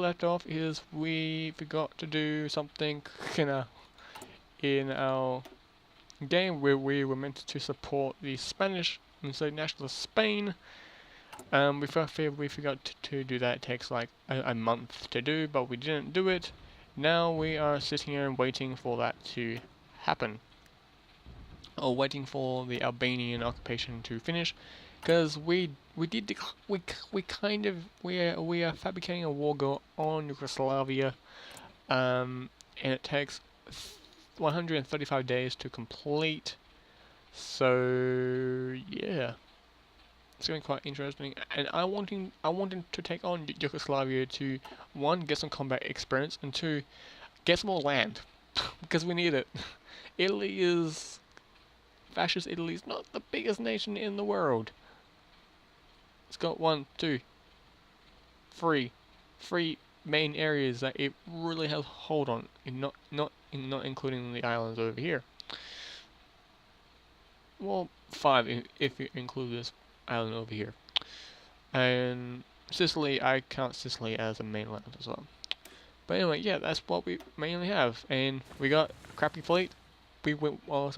left off is we forgot to do something in our game where we were meant to support the Spanish and so national of Spain. We forgot to do that. It takes like a month to do, but we didn't do it. Now we are sitting here and waiting for that to happen, or waiting for the Albanian occupation to finish, because we are fabricating a war goal on Yugoslavia, and it takes 135 days to complete. So yeah, it's going to be quite interesting, and I wanted to take on Yugoslavia to, one, get some combat experience, and two, get some more land because we need it. Fascist Italy is not the biggest nation in the world. It's got three main areas that it really has hold on, and not including the islands over here. Well, 5 if you include this island over here. And Sicily, I count Sicily as a mainland as well. But anyway, yeah, that's what we mainly have, and we got a crappy fleet. I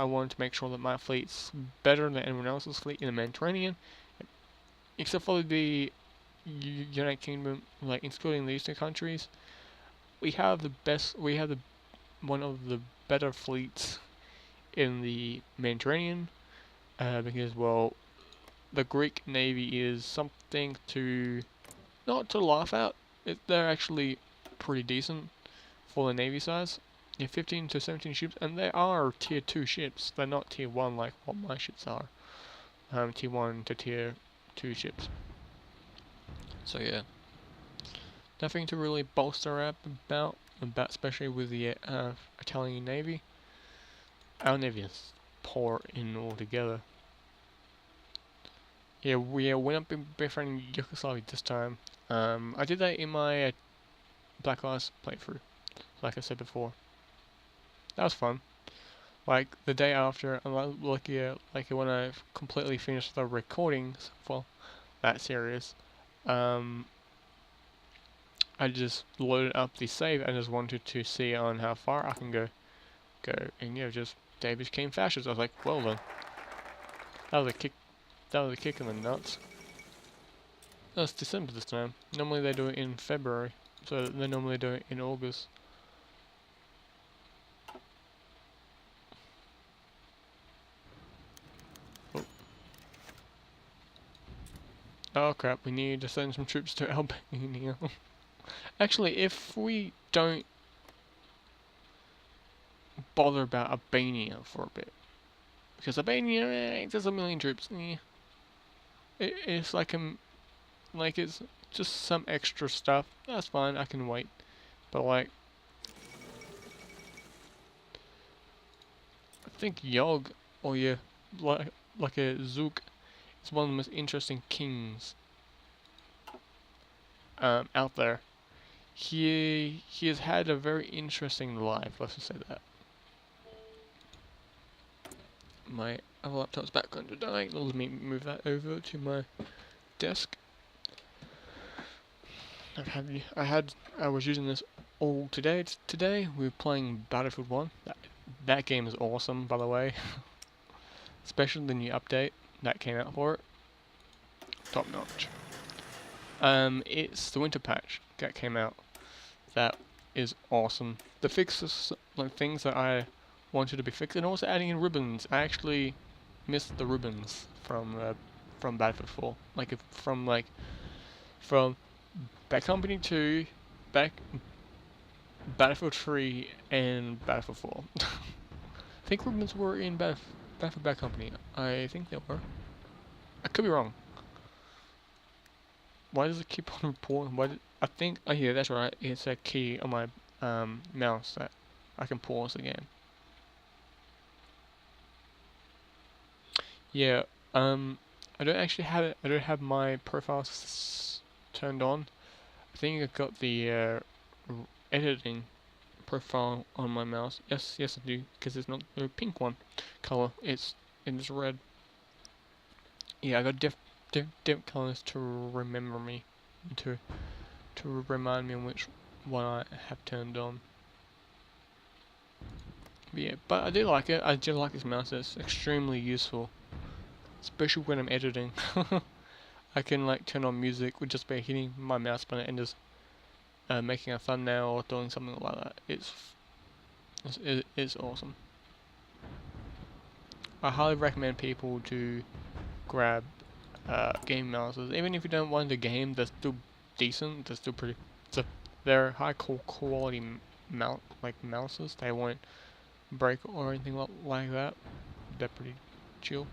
wanted to make sure that my fleet's better than anyone else's fleet in the Mediterranean, except for the United Kingdom, like excluding these two countries. We have one of the better fleets in the Mediterranean, because, well, the Greek Navy is something not to laugh at. They're actually pretty decent for the Navy size. 15 to 17 ships, and they are tier 2 ships. They're not tier 1 like what my ships are. Tier 1 to tier 2 ships. So yeah, nothing to really bolster up about, especially with the Italian Navy. Our Navy is poor in altogether. Yeah, we're not befriending Yugoslavia this time. I did that in my Black Ice playthrough, like I said before. That was fun. Like the day after, like when I completely finished the recordings for that series, I just loaded up the save and just wanted to see on how far I can go, and yeah, just they became fascist. I was like, well then, that was a kick in the nuts. That's December this time. Normally they do it in February, so they normally do it in August. Oh crap, we need to send some troops to Albania. Actually, if we don't bother about Albania for a bit, because Albania, there's a million troops. It's like it's just some extra stuff. That's fine, I can wait. But like, I think Yog, or yeah, like a Zook, is one of the most interesting kings out there. He has had a very interesting life, let's just say that. My other laptop's back under dying. Let me move that over to my desk. I was using this all today. Today we were playing Battlefield 1. That game is awesome, by the way. Especially the new update that came out for it. Top notch. It's the winter patch that came out. That is awesome. The fixes, like things that I wanted to be fixed, and also adding in ribbons. I actually missed the ribbons from Battlefield 4. From Bad Company 2, Battlefield 3, and Battlefield 4. I think ribbons were in Battlefield Bad Company. I think they were. I could be wrong. Why does it keep on reporting? I think, oh yeah, that's right. It's a key on my mouse that I can pause again. Yeah, I don't actually have it. I don't have my profile turned on. I think I got the editing profile on my mouse. Yes, I do, because it's not the pink one color. It's red. Yeah, I got different colors to remember me, to to remind me on which one I have turned on. But yeah, but I do like it. I do like this mouse. It's extremely useful, especially when I'm editing. I can like turn on music with just by hitting my mouse button and just making a thumbnail or doing something like that. It's awesome. I highly recommend people to grab game mouses. Even if you don't want the game, they're still decent. They're still pretty. They're high quality mouses. They won't break or anything like that. They're pretty chill.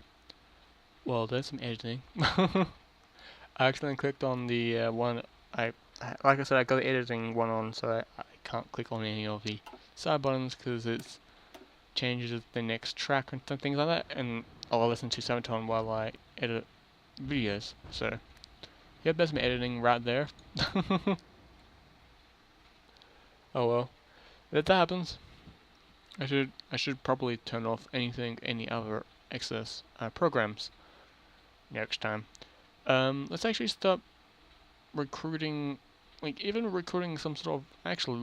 Well, there's some editing. I accidentally clicked on the one. Like I said, I got the editing one on, so I can't click on any of the side buttons because it changes the next track and things like that, and I'll listen to Sabaton while I edit videos. So, yep, there's some editing right there. Oh well, if that happens, I should probably turn off any other excess programs next time. Let's actually start recruiting, like even recruiting some sort of. Actually,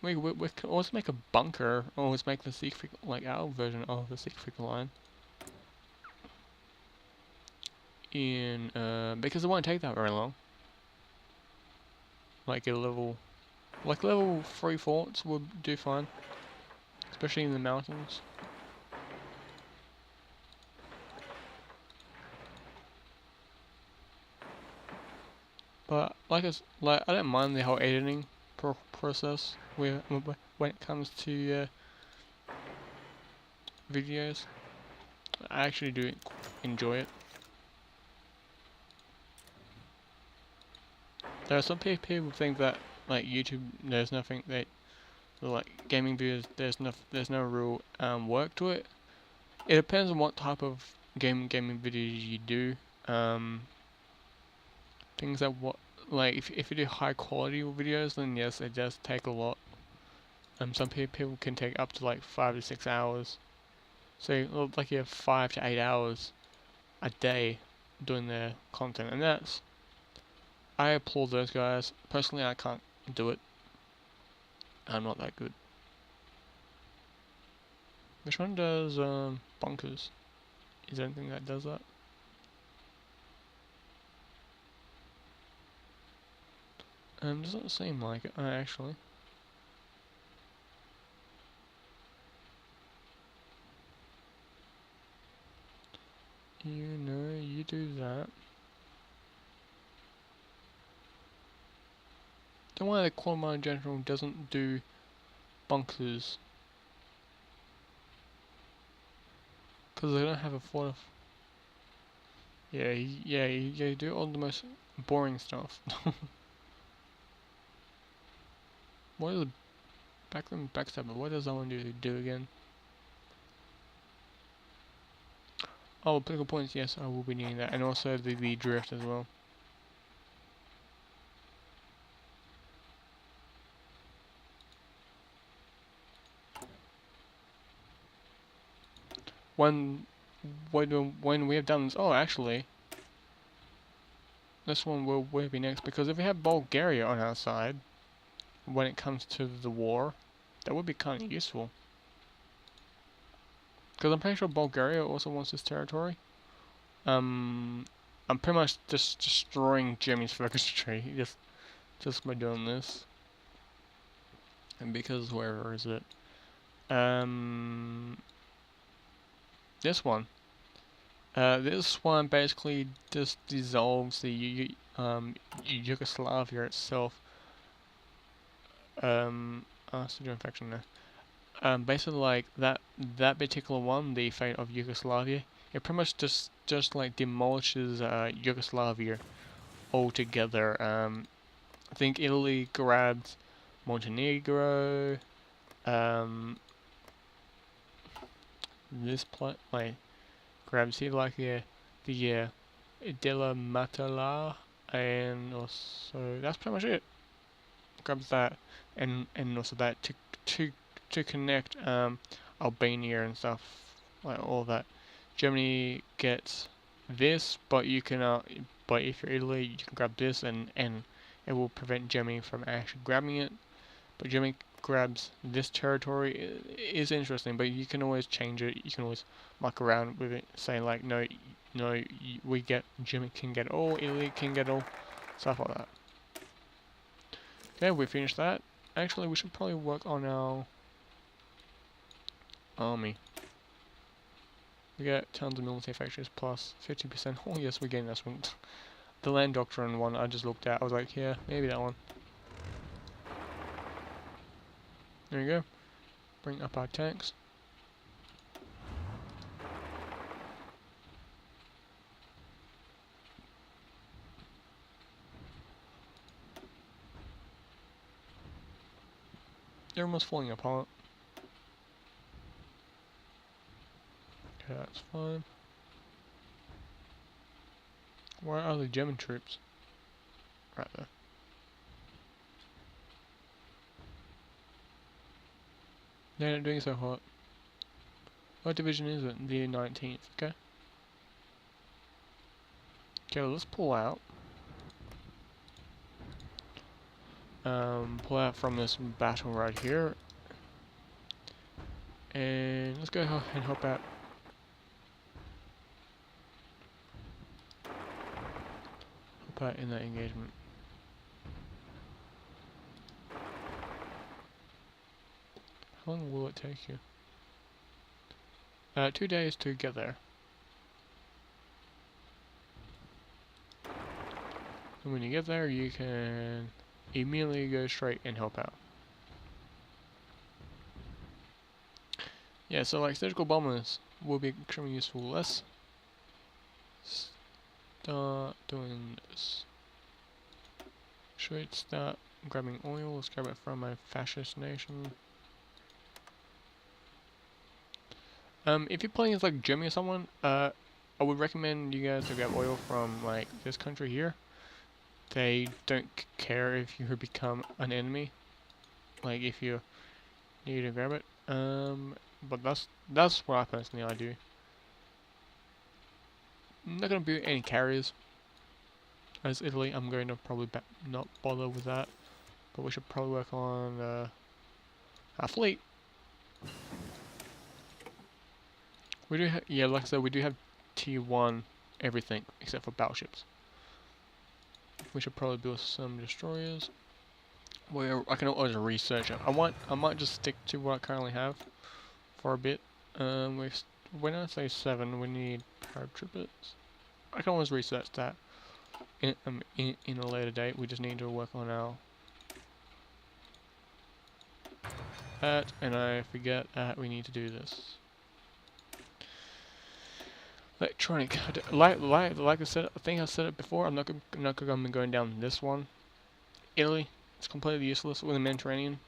we can always make a bunker. Always make the secret, like our version of the secret line. Because it won't take that very long. Like level 3 forts would do fine, especially in the mountains. But I don't mind the whole editing process when it comes to videos. I actually do enjoy it. There are some people who think that like YouTube, there's nothing that like gaming videos. There's no real work to it. It depends on what type of gaming videos you do. Things that like if you do high quality videos, then yes, it does take a lot. Some people can take up to like 5 to 6 hours. So like you have 5 to 8 hours a day doing their content, and I applaud those guys. Personally, I can't do it. I'm not that good. Which one does bunkers? Is there anything that does that? Doesn't seem like it, actually. You do that. Don't worry, the Quarter Mile General doesn't do bunkers. Because they don't have a fort. Yeah, you do all the most boring stuff. What is the backstabber? What does that one do again? Oh, political points, yes, I will be needing that. And also the drift as well. When we have done this, oh actually, this one will be next, because if we have Bulgaria on our side, when it comes to the war, that would be kind of useful. Because I'm pretty sure Bulgaria also wants this territory. I'm pretty much just destroying Germany's focus tree, just by doing this. And because, where is it? This one. This one basically just dissolves the Yugoslavia itself. Still doing faction now. Basically like that particular one, the fate of Yugoslavia, it pretty much just like demolishes Yugoslavia altogether. I think Italy grabbed Montenegro. This like grabs here like the Della Matala, and also that's pretty much it. Grabs that, and also that to connect Albania and stuff, like all that. Germany gets this, but you can but if you're Italy, you can grab this and it will prevent Germany from actually grabbing it. But Germany grabs this territory is interesting, but you can always change it. You can always muck around with it, say like, no, no, we get Germany can get all, Italy can get all, stuff like that. Okay, we finished that. Actually, we should probably work on our army. We get tons of military factories plus 50%. Oh yes, we're getting this one. The land doctrine one I just looked at. I was like, yeah, maybe that one. There you go. Bring up our tanks. They're almost falling apart. Okay, that's fine. Where are the German troops? Right there. They're not doing so hot. What division is it? The 19th, okay. Okay, well, let's pull out. Pull out from this battle right here. And let's go and help out. Help out in that engagement. How long will it take you? 2 days to get there. And when you get there, you can immediately go straight and help out. Yeah, so like surgical bombers will be extremely useful. Let's start doing this. Should start grabbing oil. Let's grab it from my fascist nation. If you're playing as like Germany or someone, I would recommend you guys to grab oil from like this country here. They don't care if you become an enemy, like if you need to grab it. But that's what I personally do. I'm not gonna build any carriers as Italy. I'm going to probably not bother with that. But we should probably work on our fleet. We do have, yeah, like I said, we do have tier 1 everything except for battleships. We should probably build some destroyers. Where I can always research it. I might just stick to what I currently have for a bit. When I say 7, we need paratroopers. I can always research that in a later date. We just need to work on our that, and I forget that we need to do this. Electronic, like I said, I think I said it before. I'm not gonna be going down this one. Italy, it's completely useless with the Mediterranean.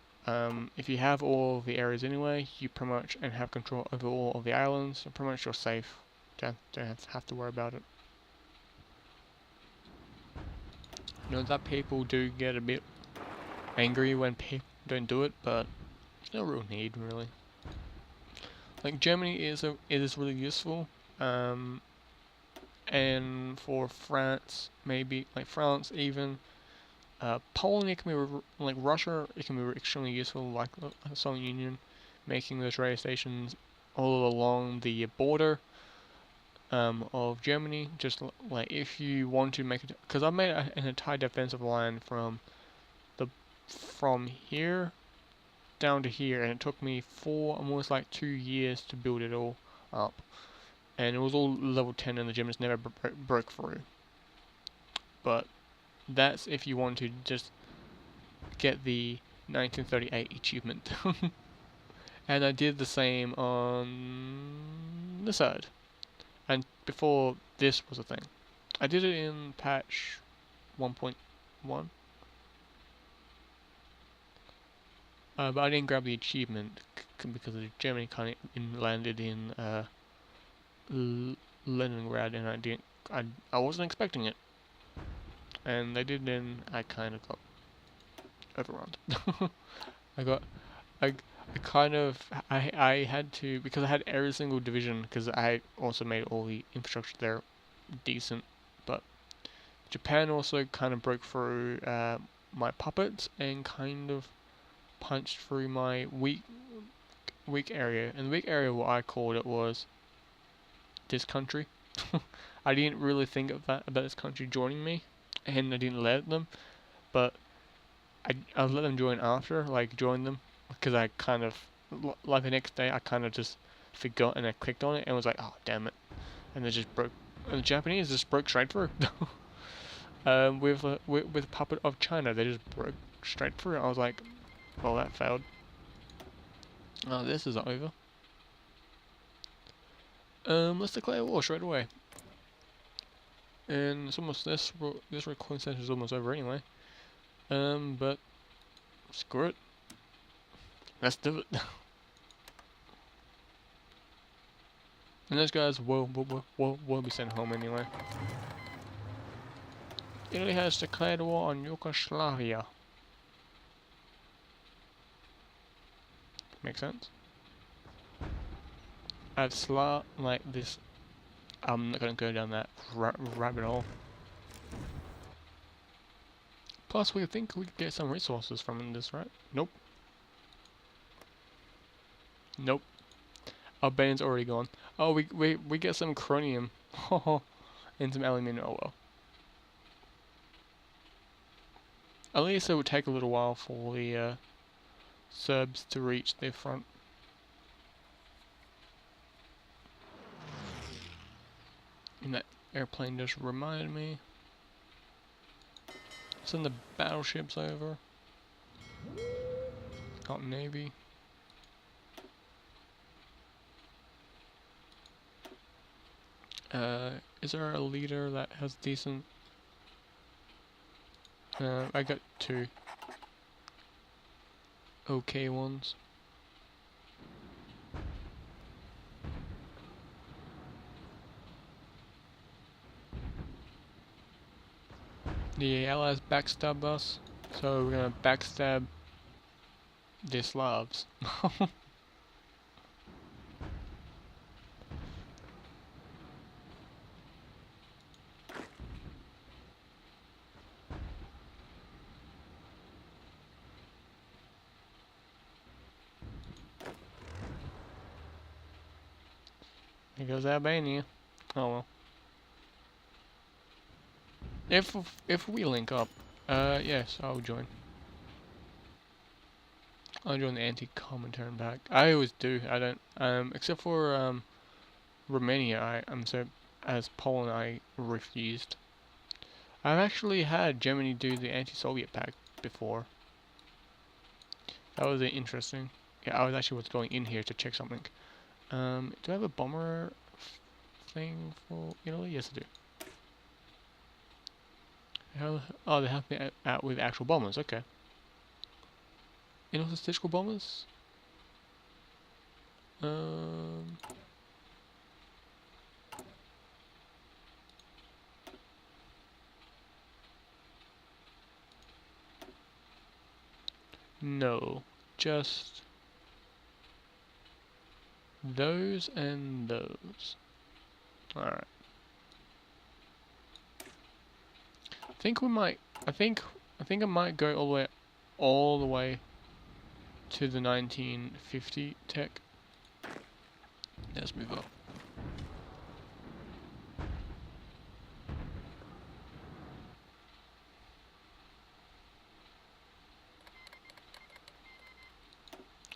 If you have all the areas anyway, you pretty much and have control over all of the islands. So pretty much you're safe. Don't have to worry about it. You know that people do get a bit angry when people don't do it, but there's no real need really. Like Germany is really useful. And for France, maybe like France even. Poland, it can be like Russia. It can be extremely useful, like the Soviet Union, making those radio stations all along the border of Germany. Just like if you want to make it, because I made an entire defensive line from here down to here, and it took me almost like 2 years to build it all up. And it was all level 10 and the Germans never broke through. But that's if you want to just get the 1938 achievement. And I did the same on this side. And before this was a thing. I did it in patch 1.1. But I didn't grab the achievement because Germany kind of landed in Leningrad, and I wasn't expecting it, and they did. Then I kind of got overrun. I had to, because I had every single division, because I also made all the infrastructure there decent, but Japan also kind of broke through my puppets and kind of punched through my weak area. And the weak area, what I called it, was this country. I didn't really think of that about this country joining me, and I didn't let them, but I let them join after, like join them, because I kind of, like the next day, I kind of just forgot and I clicked on it and was like, oh damn it, and they just broke, and the Japanese just broke straight through. With Puppet of China, they just broke straight through. I was like, well, that failed. Oh, this is over. Let's declare war straight away. And it's almost this recording session is almost over anyway. But screw it. Let's do it. And those guys will be sent home anyway. Italy has declared war on Yugoslavia. Makes sense. I've like this. I'm not gonna go down that rabbit hole. Plus, we think we could get some resources from this, right? Nope. Nope. Albanian's already gone. Oh, we get some chromium. And some aluminium. Oh well. At least it would take a little while for the Serbs to reach their front. And that airplane just reminded me. Send the battleships over. Got Navy. Is there a leader that has decent? I got 2 okay ones. The Allies backstab us, so we're gonna backstab the Slavs. Here goes Albania. Oh well. If we link up, yes, I'll join. I'll join the anti-Comintern back. I always do. I don't. Except for Romania. As Poland, I refused. I've actually had Germany do the anti-Soviet pact before. That was interesting. Yeah, I was going in here to check something. Do I have a bomber thing for Italy? Yes, I do. Oh, they have me out with actual bombers. Okay. And also statistical bombers. No, just those and those. Alright. I think I might go all the way to the 1950 tech. Let's move up.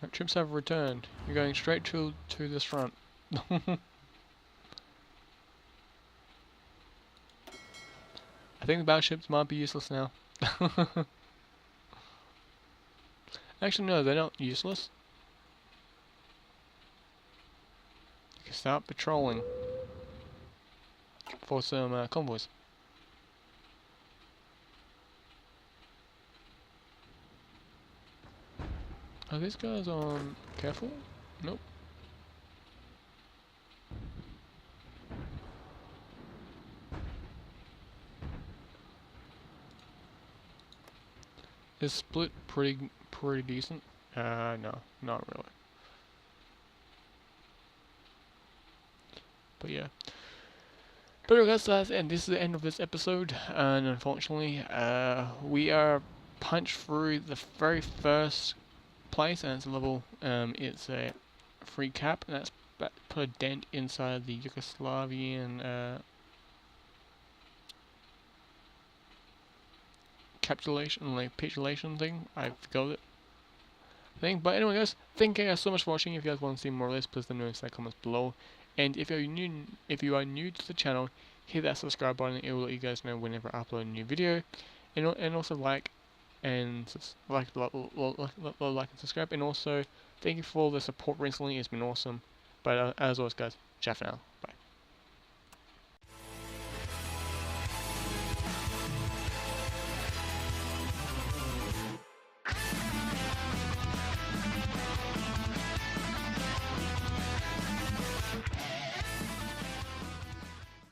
Our troops have returned. You're going straight to this front. I think the battleships might be useless now. Actually, no, they're not useless. You can start patrolling for some convoys. Are these guys on careful? Nope. Is split pretty decent? No, not really. But yeah. But regardless, guys, and this is the end of this episode, and unfortunately, we are punched through the very first place, and it's a level, it's a free cap, and that's put a dent inside the Yugoslavian capitulation, like capitulation thing. I forgot it. But anyway, guys, thank you guys so much for watching. If you guys want to see more of this, please let me know in the comments below. And if you are new to the channel, hit that subscribe button. It will let you guys know whenever I upload a new video. And also like and subscribe. And also thank you for all the support recently. It's been awesome. But as always, guys, ciao for now. Bye.